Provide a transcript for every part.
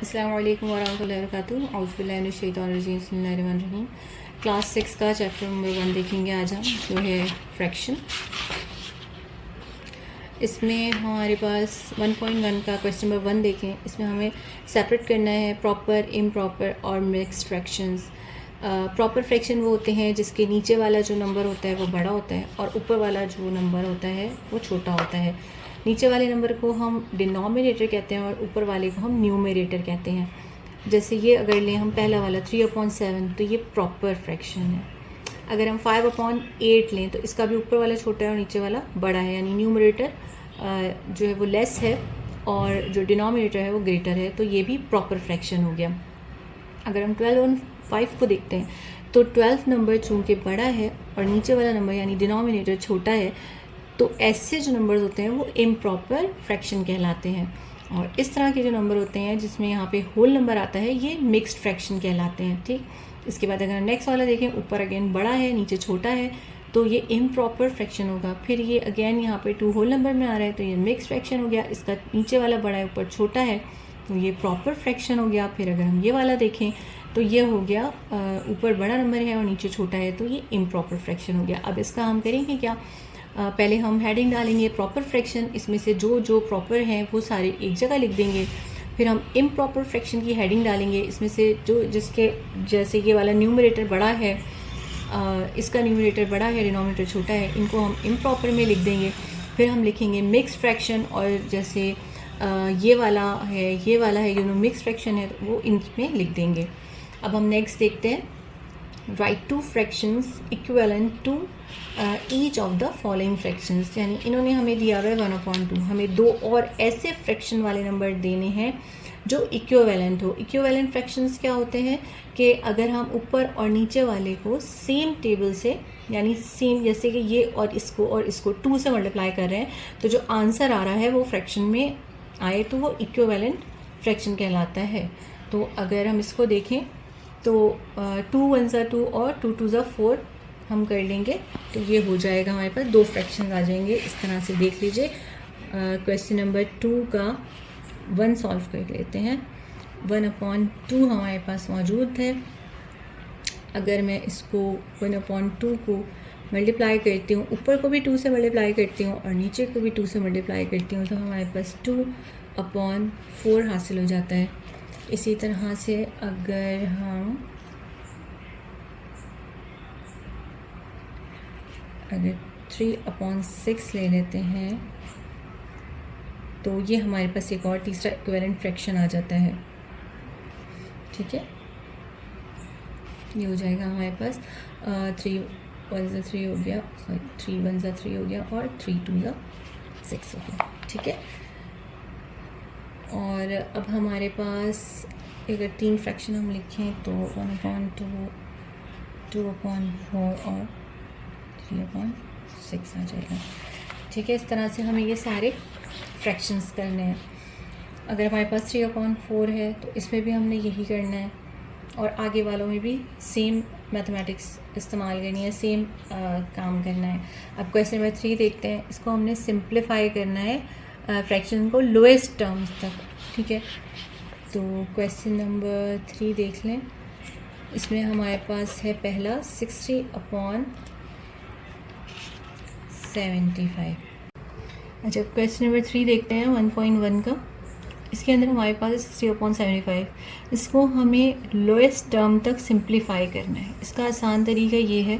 अस्सलाम वालेकुम वरहमतुल्लाहि वबरकातुहू। औज़ु बिल्लाहि मिनश शैतानिर रजीम, बिस्मिल्लाहिर रहमानिर रहीम। क्लास 6 का चैप्टर नंबर 1 देखेंगे आज हम, जो है फ्रैक्शन। इसमें हमारे पास 1.1 का क्वेश्चन नंबर 1 देखें। इसमें हमें सेपरेट करना है प्रॉपर, इम्प्रॉपर और मिक्स्ड फ्रैक्शंस। प्रॉपर फ्रैक्शन वो होते हैं जिसके नीचे वाला जो नंबर होता है वो बड़ा होता है और ऊपर वाला जो नंबर होता है वो छोटा होता है। नीचे वाले नंबर को हम डिनोमिनेटर कहते हैं और ऊपर वाले को हम न्यूमरेटर कहते हैं। जैसे ये अगर लें हम पहला वाला 3/7, तो ये प्रॉपर फ्रैक्शन है। अगर हम 5/8 लें तो इसका भी ऊपर वाला छोटा है और नीचे वाला बड़ा है, यानी न्यूमरेटर जो है वो लेस है और जो डिनोमिनेटर है वो ग्रेटर है, तो ये भी प्रॉपर फ्रैक्शन हो गया। अगर हम 12 और 5 को देखते हैं तो 12th नंबर चूँकि बड़ा है और नीचे वाला नंबर यानी डिनोमिनेटर छोटा है, तो ऐसे जो नंबर्स होते हैं वो इम्प्रॉपर फ्रैक्शन कहलाते हैं। और इस तरह के जो नंबर होते हैं जिसमें यहाँ पे होल नंबर आता है, ये मिक्स्ड फ्रैक्शन कहलाते हैं। ठीक, इसके बाद अगर नेक्स्ट वाला देखें, ऊपर अगेन बड़ा है नीचे छोटा है, तो ये इम्प्रॉपर फ्रैक्शन होगा। फिर ये अगेन यहाँ पे 2 होल नंबर में आ रहा है, तो ये मिक्स्ड फ्रैक्शन हो गया। इसका नीचे वाला बड़ा है ऊपर छोटा है, तो ये प्रॉपर फ्रैक्शन हो गया। फिर अगर हम ये वाला देखें तो ये हो गया ऊपर बड़ा नंबर है और नीचे छोटा है, तो ये इम्प्रॉपर फ्रैक्शन हो गया। अब इसका हम करेंगे क्या, पहले हम हेडिंग डालेंगे प्रॉपर फ्रैक्शन। इसमें से जो जो प्रॉपर हैं वो सारे एक जगह लिख देंगे। फिर हम इम्प्रॉपर फ्रैक्शन की हेडिंग डालेंगे। इसमें से जो जिसके जैसे ये वाला न्यूमरेटर बड़ा है, इसका न्यूमरेटर बड़ा है, डिनोमिनेटर छोटा है, इनको हम इम्प्रॉपर में लिख देंगे। फिर हम लिखेंगे मिक्स्ड फ्रैक्शन, और जैसे ये वाला है ये मिक्स्ड फ्रैक्शन है, तो वो इनमें लिख देंगे। अब हम नेक्स्ट देखते हैं, write 2 fractions equivalent to each of the following fractions. यानी इन्होंने हमें दिया हुआ है 1/2, हमें 2 और ऐसे फ्रैक्शन वाले नंबर देने हैं जो इक्विवेलेंट हो। इक्विवेलेंट फ्रैक्शंस क्या होते हैं कि अगर हम ऊपर और नीचे वाले को सेम टेबल से, यानी सेम जैसे कि ये और इसको 2 से मल्टीप्लाई कर रहे हैं, तो जो आंसर आ रहा है वो फ्रैक्शन में आए तो वो इक्विवेलेंट फ्रैक्शन कहलाता है। तो अगर हम इसको देखें तो 2 1 ज़ा 2 और 2 2 ज़ा 4 हम कर लेंगे, तो ये हो जाएगा, हमारे पास 2 फ्रैक्शन आ जाएंगे। इस तरह से देख लीजिए। क्वेश्चन नंबर 2 का 1 सॉल्व कर लेते हैं। 1/2 हमारे पास मौजूद है। अगर मैं इसको 1/2 को मल्टीप्लाई करती हूँ, ऊपर को भी 2 से मल्टीप्लाई करती हूँ और नीचे को भी 2 से मल्टीप्लाई करती हूँ, तो हमारे पास 2/4 हासिल हो जाता है। इसी तरह से अगर हम 3/6 ले लेते हैं, तो ये हमारे पास एक और तीसरा इक्विवेलेंट फ्रैक्शन आ जाता है। ठीक है, ये हो जाएगा हमारे पास 3 1 ज़ा 3 हो गया, सॉरी 3 1 ज़ा 3 हो गया और 3 2 ज़ा 6 हो गया। ठीक है, और अब हमारे पास अगर 3 फ्रैक्शन हम लिखें तो 1/2, 2/4 और 3/6 आ जाएगा। ठीक है, इस तरह से हमें ये सारे फ्रैक्शंस करने हैं। अगर हमारे पास 3/4 है तो इसमें भी हमने यही करना है और आगे वालों में भी सेम मैथमेटिक्स इस्तेमाल करनी है, सेम काम करना है। अब क्वेश्चन नंबर 3 देखते हैं। इसको हमने सिंप्लीफाई करना है फ्रैक्शन को लोएस्ट टर्म्स तक। ठीक है, तो क्वेश्चन नंबर 3 देख लें। इसमें हमारे पास है पहला 60/75। अच्छा, क्वेश्चन नंबर 3 देखते हैं 1.1 का। इसके अंदर हमारे पास है 60/75। इसको हमें लोएस्ट टर्म तक सिंप्लीफाई करना है। इसका आसान तरीका ये है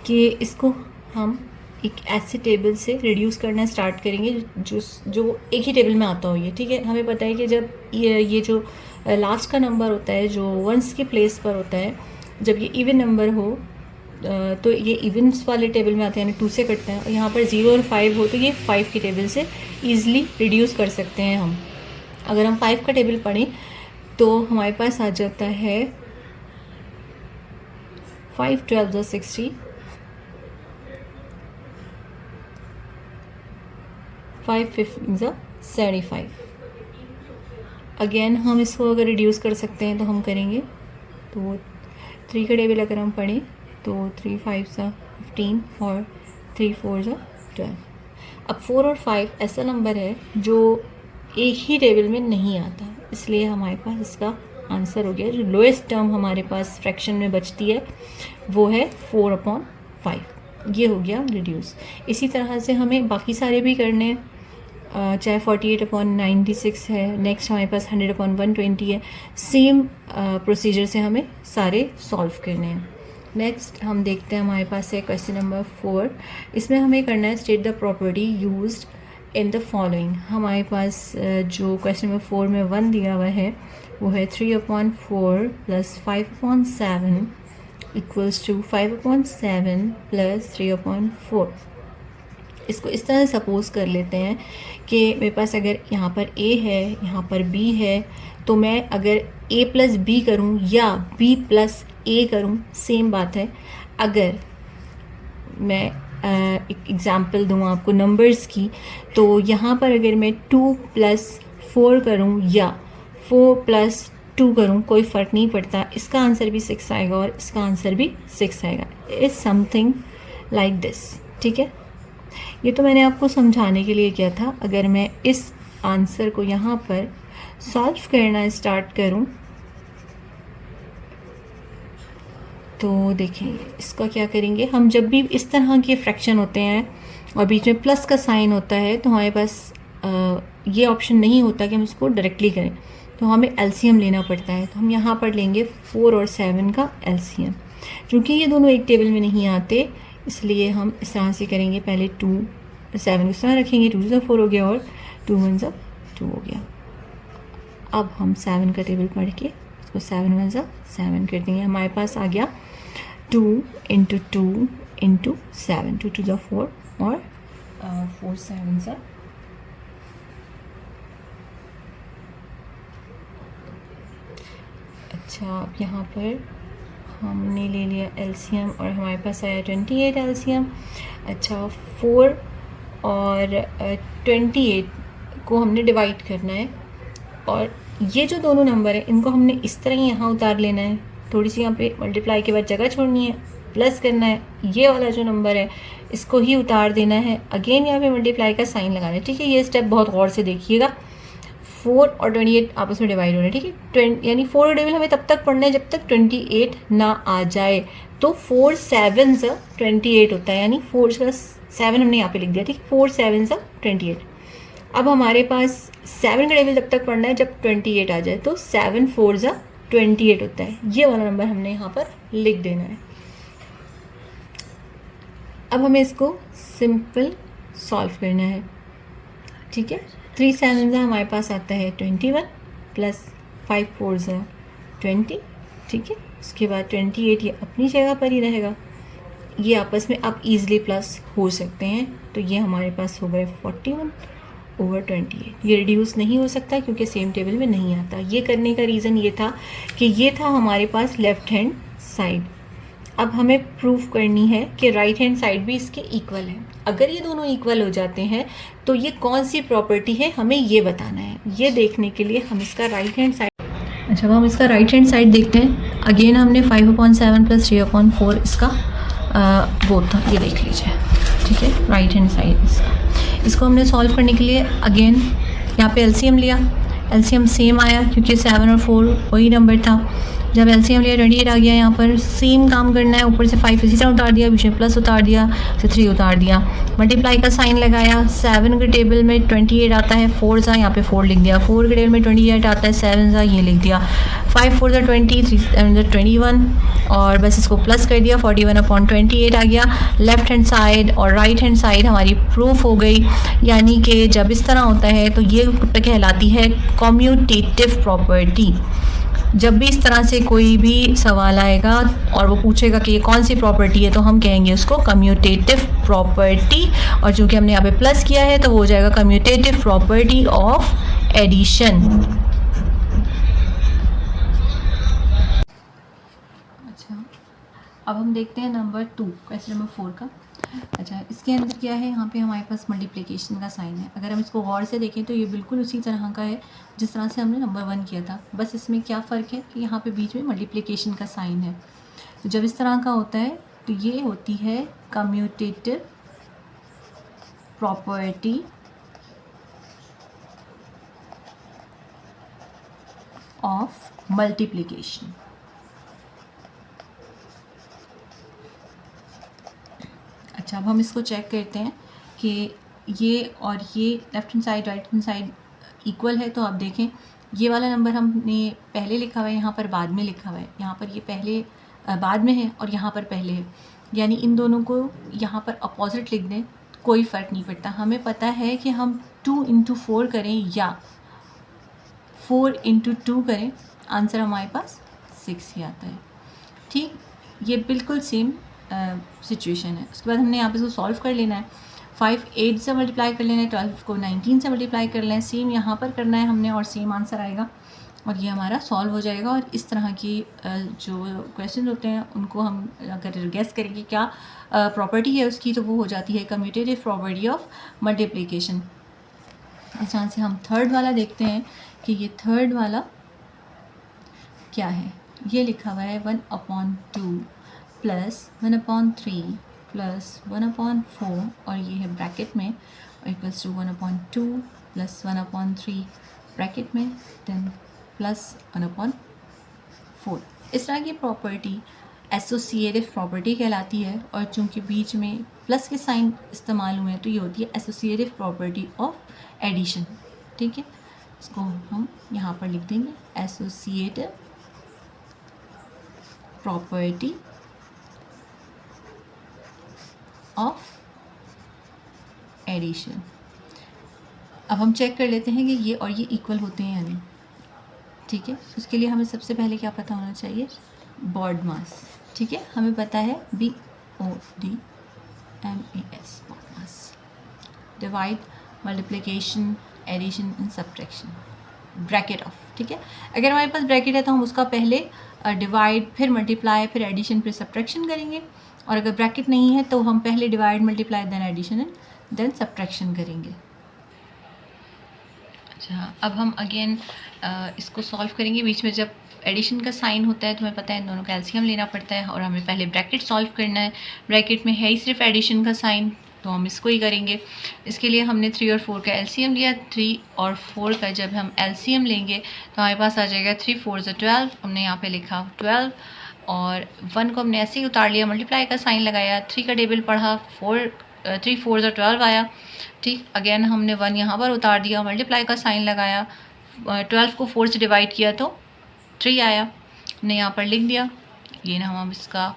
कि इसको हम एक ऐसे टेबल से रिड्यूस करना स्टार्ट करेंगे जो एक ही टेबल में आता हो। ये ठीक है, हमें पता है कि जब ये जो लास्ट का नंबर होता है जो वंस के प्लेस पर होता है, जब ये इवन नंबर हो तो ये इवेंट्स वाले टेबल में आते हैं, यानी 2 से कटते हैं। और यहाँ पर 0 और 5 हो तो ये 5 की टेबल से ईज़िली रिड्यूस कर सकते हैं हम। अगर हम 5 का टेबल पढ़ें तो हमारे पास आ जाता है 5 12 ज़ा 60, 5 15 ज़ा 75। अगेन हम इसको अगर रिड्यूस कर सकते हैं तो हम करेंगे। तो 3 का टेबल अगर हम पढ़ें तो 3 5 ज़ा 15 और 3 4 ज़ा 12। अब 4 और 5 ऐसा नंबर है जो एक ही टेबल में नहीं आता, इसलिए हमारे पास इसका आंसर हो गया। जो लोएस्ट टर्म हमारे पास फ्रैक्शन में बचती है वो है 4/5। ये हो गया रिड्यूस। इसी तरह से हमें बाकी सारे भी करने हैं, चाहे 48/96 है, नेक्स्ट हमारे पास 100/120 है। सेम प्रोसीजर से हमें सारे सॉल्व करने हैं। नेक्स्ट हम देखते हैं, हमारे पास है क्वेश्चन नंबर 4। इसमें हमें करना है state the property used in the following. हमारे पास जो क्वेश्चन नंबर 4 में 1 दिया हुआ है वो है 3/4 + 5/7 इक्वल्स टू 5/7 + 3/4। इसको इस तरह सपोज़ कर लेते हैं कि मेरे पास अगर यहाँ पर a है, यहाँ पर b है, तो मैं अगर a + b करूँ या b + a करूँ, सेम बात है। अगर मैं एक एग्ज़ाम्पल दूँ आपको नंबर्स की, तो यहाँ पर अगर मैं 2 + 4 करूँ या 4 + 2 करूँ, कोई फ़र्क नहीं पड़ता, इसका आंसर भी 6 आएगा और इसका आंसर भी 6 आएगा। इज़ समथिंग लाइक दिस, ठीक है। ये तो मैंने आपको समझाने के लिए किया था। अगर मैं इस आंसर को यहाँ पर सॉल्व करना स्टार्ट करूँ तो देखें इसका क्या करेंगे हम। जब भी इस तरह के फ्रैक्शन होते हैं और बीच में प्लस का साइन होता है तो हमारे पास ये ऑप्शन नहीं होता कि हम इसको डायरेक्टली करें, तो हमें एलसीएम लेना पड़ता है। तो हम यहाँ पर लेंगे 4 और 7 का एलसीएम। क्योंकि ये दोनों एक टेबल में नहीं आते, इसलिए हम इस तरह से करेंगे। पहले 2 7 इस तरह रखेंगे, 2 × 4 हो गया और 2 × 1 2 हो गया। अब हम 7 का टेबल पढ़ के इसको 7 × 1 7 कर देंगे। हमारे पास आ गया 2 × 2 × 7, 2 × 4 और 4 7 अच्छा, अब यहाँ पर हमने ले लिया एलसीएम और हमारे पास आया 28 एलसीएम। अच्छा, 4 और 28 को हमने डिवाइड करना है और ये जो दोनों नंबर है इनको हमने इस तरह ही यहाँ उतार लेना है। थोड़ी सी यहाँ पे मल्टीप्लाई के बाद जगह छोड़नी है, प्लस करना है। ये वाला जो नंबर है इसको ही उतार देना है, अगेन यहाँ पे मल्टीप्लाई का साइन लगाना है, ठीक है। ये स्टेप बहुत गौर से देखिएगा। 4 और 28 आपस में डिवाइड हो रहे हैं, ठीक है। यानी 4 का टेबल हमें तब तक पढ़ना है जब तक 28 ना आ जाए। तो 4 7 28 होता है, यानी 4 का 7 हमने यहाँ पे लिख दिया, ठीक है। 4 7 28। अब हमारे पास 7 का टेबल तब तक पढ़ना है जब 28 आ जाए, तो 7 4 28 होता है। ये वाला नंबर हमने यहाँ पर लिख देना है। अब हमें इसको सिंपल सॉल्व करना है, ठीक है। 3 7 हमारे पास आता है 21 + 5 4 20, ठीक है। उसके बाद 28 ये अपनी जगह पर ही रहेगा। ये आपस में अब ईज़िली प्लस हो सकते हैं, तो ये हमारे पास हो गए 41/28। ये रिड्यूस नहीं हो सकता क्योंकि सेम टेबल में नहीं आता। ये करने का रीज़न ये था कि ये था हमारे पास लेफ़्ट हैंड साइड। अब हमें प्रूफ करनी है कि राइट हैंड साइड भी इसके इक्वल है। अगर ये दोनों इक्वल हो जाते हैं तो ये कौन सी प्रॉपर्टी है हमें ये बताना है। ये देखने के लिए हम इसका राइट हैंड साइड, अच्छा, अब हम इसका राइट हैंड साइड देखते हैं। अगेन हमने 5/7 + 3/4 इसका वो था, ये देख लीजिए, ठीक है। राइट हैंड साइड इसको हमने सॉल्व करने के लिए अगेन यहाँ पे एलसीएम लिया। एलसीएम सेम आया क्योंकि 7 और 4 वही नंबर था। जब एलसीएम लिया 28 आ गया। यहाँ पर सेम काम करना है, ऊपर से 5 इसी तरह उतार दिया, बीच में प्लस उतार दिया, फिर 3 उतार दिया, मल्टीप्लाई का साइन लगाया। 7 के टेबल में 28 आता है, 4 यहाँ पे 4 लिख दिया। 4 के टेबल में 28 आता है, 7 ये लिख दिया। 5 4 20, 3 7 21 और बस इसको प्लस कर दिया। 41/28 आ गया। लेफ्ट हैंड साइड और राइट हैंड साइड हमारी प्रूफ हो गई। यानी कि जब इस तरह होता है तो ये कहलाती है कम्यूटेटिव प्रॉपर्टी। जब भी इस तरह से कोई भी सवाल आएगा और वो पूछेगा कि ये कौन सी प्रॉपर्टी है, तो हम कहेंगे उसको कम्यूटेटिव प्रॉपर्टी। और चूँकि हमने यहाँ पे प्लस किया है तो वो हो जाएगा कम्यूटेटिव प्रॉपर्टी ऑफ एडिशन। अच्छा, अब हम देखते हैं नंबर 2, क्वेश्चन नंबर 4 का। अच्छा, इसके अंदर क्या है, यहाँ पे हमारे पास मल्टीप्लिकेशन का साइन है। अगर हम इसको गौर से देखें तो ये बिल्कुल उसी तरह का है जिस तरह से हमने नंबर 1 किया था। बस इसमें क्या फ़र्क है कि यहाँ पे बीच में मल्टीप्लिकेशन का साइन है। तो जब इस तरह का होता है तो ये होती है कम्यूटेटिव प्रॉपर्टी ऑफ मल्टीप्लिकेशन। अच्छा, अब हम इसको चेक करते हैं कि ये और ये left hand side right hand side equal है। तो आप देखें ये वाला नंबर हमने पहले लिखा हुआ है, यहाँ पर बाद में लिखा हुआ है, यहाँ पर ये पहले बाद में है और यहाँ पर पहले है, यानी इन दोनों को यहाँ पर अपोजिट लिख दें कोई फ़र्क नहीं पड़ता। हमें पता है कि हम 2 इंटू 4 करें या 4 इंटू 2 करें, आंसर हमारे पास 6 ही आता है। ठीक, ये बिल्कुल सेम सिचुएशन है। उसके बाद हमने यहाँ पे इसको सॉल्व कर लेना है। 5 8 से मल्टीप्लाई कर लेना है, 12 को 19 से मल्टीप्लाई कर लेना है, सेम यहाँ पर करना है हमने और सेम आंसर आएगा और ये हमारा सॉल्व हो जाएगा। और इस तरह की जो क्वेश्चन होते हैं उनको हम अगर गेस करेंगे क्या प्रॉपर्टी है उसकी, तो वो हो जाती है कम्यूटेटिव प्रॉपर्टी ऑफ मल्टीप्लिकेशन। इस तरह से हम थर्ड वाला देखते हैं कि ये थर्ड वाला क्या है। ये लिखा हुआ है 1/2 प्लस 1/3 प्लस 1/4 और ये है ब्रैकेट में और इक्वल्स टू 1/2 प्लस 1/3 ब्रैकेट में देन प्लस 1/4। इस तरह की प्रॉपर्टी एसोसिएटिव प्रॉपर्टी कहलाती है और चूंकि बीच में प्लस के साइन इस्तेमाल हुए हैं तो ये होती है एसोसिएटिव प्रॉपर्टी ऑफ एडिशन। ठीक है, इसको हम यहाँ पर लिख देंगे एसोसिएटिव प्रॉपर्टी ऑफ एडिशन। अब हम चेक कर लेते हैं कि ये और ये इक्वल होते हैं या नहीं। ठीक है, उसके लिए हमें सबसे पहले क्या पता होना चाहिए, बॉड मास। ठीक है, हमें पता है BODMAS BODMAS. Divide, multiplication, addition and subtraction, bracket of. ठीक है, अगर हमारे पास ब्रैकेट है तो हम उसका पहले डिवाइड फिर मल्टीप्लाई फिर एडिशन फिर सब्ट्रैक्शन करेंगे, और अगर ब्रैकेट नहीं है तो हम पहले divide multiply then addition and then subtraction करेंगे। अच्छा, अब हम अगेन इसको सॉल्व करेंगे। बीच में जब एडिशन का साइन होता है तो हमें पता है इन दोनों का एलसीएम लेना पड़ता है और हमें पहले ब्रैकेट सॉल्व करना है। ब्रैकेट में है ही सिर्फ एडिशन का साइन तो हम इसको ही करेंगे। इसके लिए हमने 3 और 4 का एलसीएम लिया। 3 और 4 का जब हम एलसीएम लेंगे तो हमारे पास आ जाएगा 3 4 12। हमने यहाँ पे लिखा 12 और 1 को हमने ऐसे ही उतार लिया, मल्टीप्लाई का साइन लगाया, 3 का टेबल पढ़ा, 3 4 12 आया। ठीक, अगेन हमने 1 यहाँ पर उतार दिया, मल्टीप्लाई का साइन लगाया, 12 को 4 से डिवाइड किया तो 3 आया, हमने यहाँ पर लिख दिया। ये ना हम इसका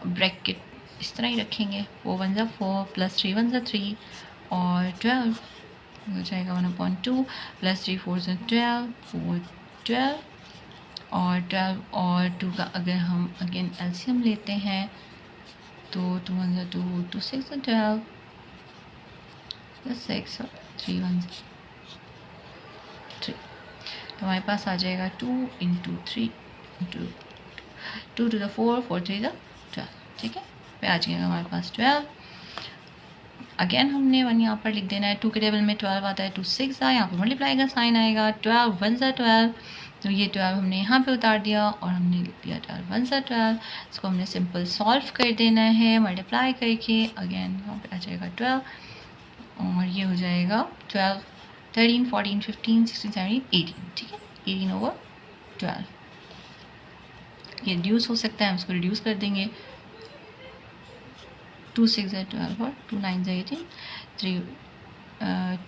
ब्रैकेट इस तरह ही रखेंगे, 4 1 4 प्लस 3 1 3 और 12 हो जाएगा 1/2 प्लस 3 4 12 4 12 और 12 और 2 का अगर हम अगेन एलसीएम लेते हैं तो 2 1 2 2 6 12 प्लस 6 और 3 1 3, तो हमारे पास आ जाएगा 2 into 3 into 2 to the 4 4 3 the 12। ठीक है, पे आ जाएगा हमारे पास 12। अगेन हमने 1 यहाँ पर लिख देना है, 2 के टेबल में 12 आता है, 2 6 आया, यहाँ पर मल्टीप्लाई का साइन आएगा, 12 1 12, तो ये 12 हमने यहाँ पे उतार दिया और हमने लिख दिया 12 1 12। इसको हमने सिंपल सॉल्व कर देना है मल्टीप्लाई करके। अगेन यहाँ पे आ जाएगा 12 और ये हो जाएगा 12 13 14 15 16 17 18। ठीक है, 18 over 12। ये रिड्यूस हो सकता है, हम इसको रिड्यूस कर देंगे। 2 6 है 12 और 2 9 है 18, 3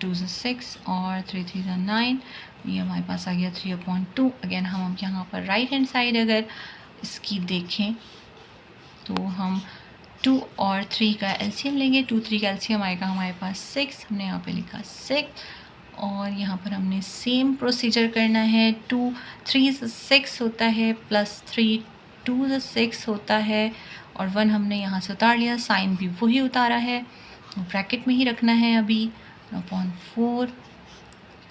2 से 6 और 3 3 है 9। ये हमारे पास आ गया 3/2। अगेन हम यहाँ पर राइट हैंड साइड अगर इसकी देखें तो हम 2 और 3 का एलसीएम लेंगे। 2 3 का एलसीएम आएगा हमारे पास 6, हमने यहाँ पे लिखा 6 और यहाँ पर हमने सेम प्रोसीजर करना है। 2 3 से 6 होता है प्लस 3 2 से 6 होता है और 1 हमने यहाँ से उतार लिया, साइन भी वही उतारा है, ब्रैकेट में ही रखना है अभी 1/4।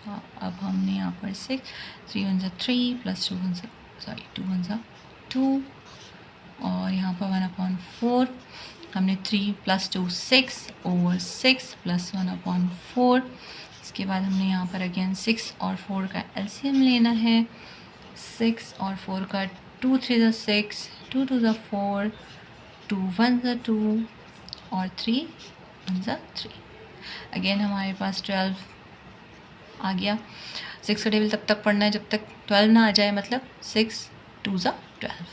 अब हमने यहाँ पर 6 3 1 3 प्लस 2 1 2 1 2 और यहाँ पर 1/4 हमने 3 प्लस 2 6 over 6 प्लस 1/4। इसके बाद हमने यहाँ पर अगेन 6 और 4 का एलसीएम लेना है। 6 और 4 का 2 3 6 2 2 4 2 1 2 और 3 1 3। अगेन हमारे पास 12 आ गया। 6 का टेबल तब तक पढ़ना है जब तक 12 ना आ जाए, मतलब 6 2 ज़ा 12।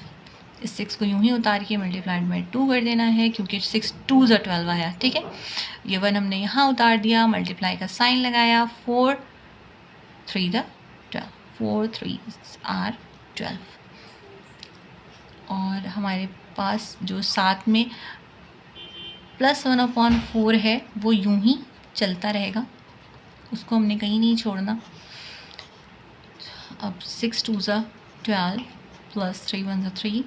इस 6 को यूं ही उतार के मल्टीप्लाइड बाई 2 कर देना है, क्योंकि 6 2 ज़ा 12 आया, ठीक है। ये 1 हमने यहाँ उतार दिया, मल्टीप्लाई का साइन लगाया, 4 3 ज़ा 12, 4 3 आर 12। और हमारे पास जो साथ में +1/4 है वो यूं ही चलता रहेगा, उसको हमने कहीं नहीं छोड़ना। अब 6 2 ज़ा 12 प्लस 3 1 ज़ा 3,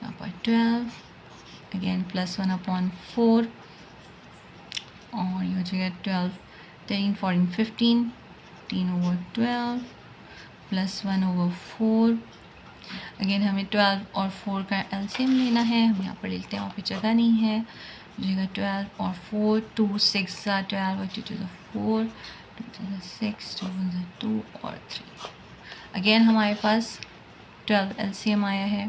यहाँ पर 12 अगेन +1/4 और ये हो जाएगा 12 13 14 15 10/12 +1/4। अगेन हमें 12 और 4 का एलसीएम लेना है, हम यहाँ पर लेते हैं, वहाँ पे जगह नहीं है। हो जाएगा 12 और 4 2 6 ज़ा 12 और 2 2 ज़ा 4 2 2 ज़ा 6 2 1 ज़ा 2 और 3। अगेन हमारे पास 12 एलसीएम आया है,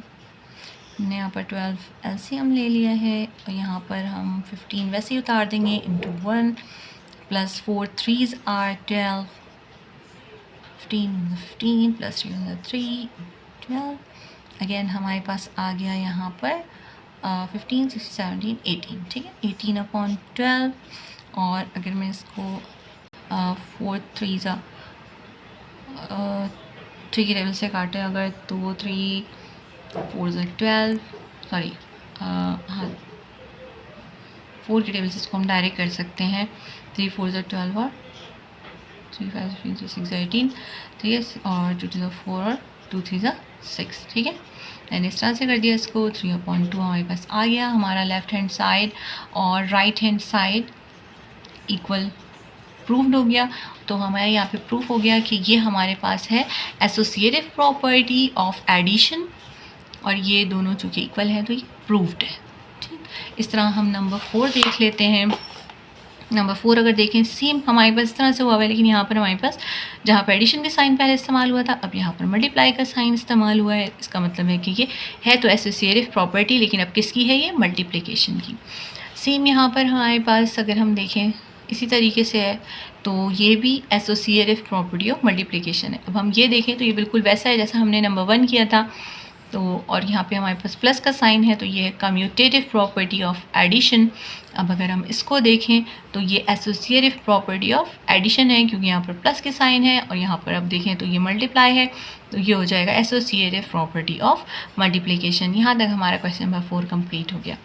हमने यहाँ पर 12 एलसीएम ले लिया है और यहाँ पर हम 15 वैसे ही उतार देंगे into 1 plus 4 3s are 12 15 15 plus 3 3 12। Again हमारे पास आ गया यहाँ पर 15 16 17 18, ठीक है, 18/12। और अगर मैं इसको 4 3 ज़ा 3 के टेबल से काटें अगर, तो 3 4 ज़ा 12, सॉरी हाँ 4 के टेबल से इसको हम डायरेक्ट कर सकते हैं, 3 4 ज़ा 12 और 3 5 3 6 ज़ा 18, ठीक है, और 2 2 ज़ा 4 और 2 3 ज़ा 6, ठीक है। मैंने इस तरह से कर दिया इसको। 3/2 हमारे पास आ गया, हमारा लेफ़्ट हैंड साइड और right hand side equal proved हो गया। तो हमारे यहाँ पे प्रूफ हो गया कि ये हमारे पास है एसोसिएटिव प्रॉपर्टी ऑफ एडिशन, और ये दोनों चूँकि इक्वल है तो ये प्रूव्ड है, ठीक। इस तरह हम नंबर 4 देख लेते हैं। नंबर 4 अगर देखें, सेम हमारे पास इस तरह से हुआ है, लेकिन यहाँ पर हमारे पास जहाँ पर एडिशन का साइन पहले इस्तेमाल हुआ था, अब यहाँ पर मल्टीप्लाई का साइन इस्तेमाल हुआ है। इसका मतलब है कि ये है तो एसोसिएटिव प्रॉपर्टी, लेकिन अब किसकी है, ये मल्टीप्लिकेशन की। सेम यहाँ पर हमारे पास अगर हम देखें इसी तरीके से है, तो ये भी एसोसिएटिव प्रॉपर्टी ऑफ मल्टीप्लिकेशन है। अब हम ये देखें तो ये बिल्कुल वैसा है जैसा हमने नंबर 1 किया था, तो और यहाँ पे हमारे पास प्लस का साइन है, तो ये कम्यूटेटिव प्रॉपर्टी ऑफ एडिशन। अब अगर हम इसको देखें तो ये एसोसिएटिव प्रॉपर्टी ऑफ एडिशन है, क्योंकि यहाँ पर प्लस के साइन है, और यहाँ पर अब देखें तो ये मल्टीप्लाई है, तो ये हो जाएगा एसोसिएटिव प्रॉपर्टी ऑफ मल्टीप्लिकेशन। यहाँ तक हमारा क्वेश्चन नंबर 4 कंप्लीट हो गया।